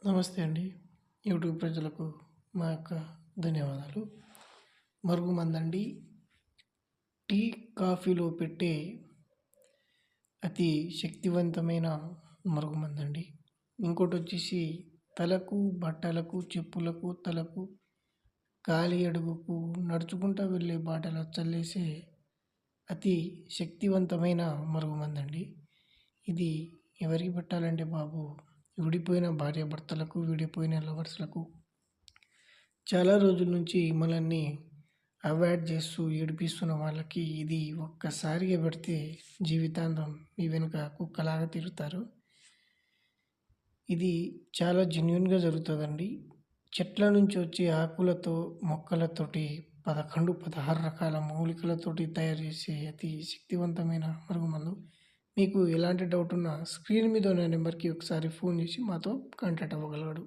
నమస్తే అండి. యూట్యూబ్ ప్రజలకు మా యొక్క ధన్యవాదాలు. మరుగుమందండి టీ, కాఫీలో పెట్టే అతి శక్తివంతమైన మరుగుమందండి. ఇంకోటొచ్చేసి తలకు, బట్టలకు, చెప్పులకు, తలకు, కాలి అడుగుకు, నడుచుకుంటా వెళ్ళే బాటలో చల్లేసే అతి శక్తివంతమైన మరుగుమందండి. ఇది ఎవరికి పెట్టాలంటే బాబు, విడిపోయిన భార్యాభర్తలకు, విడిపోయిన లవర్స్‌లకు చాలా రోజుల నుంచి మనల్ని అవాయిడ్ చేస్తూ ఏడిపిస్తున్న వాళ్ళకి ఇది ఒక్కసారిగా పెడితే జీవితాంతం మీ వెనుక కుక్కలాగా తిరుగుతారు. ఇది చాలా జెన్యూన్‌గా జరుగుతదండి. చెట్ల నుంచి వచ్చే ఆకులతో, మొక్కలతోటి 11, 16 రకాల మూలికలతోటి తయారు చేసే అతి శక్తివంతమైన మరుగుమందు. మీకు ఎలాంటి డౌట్ ఉన్నా స్క్రీన్ మీద ఉన్న నెంబర్‌కి ఒకసారి ఫోన్ చేసి మాతో కాంటాక్ట్ అవ్వగలడు.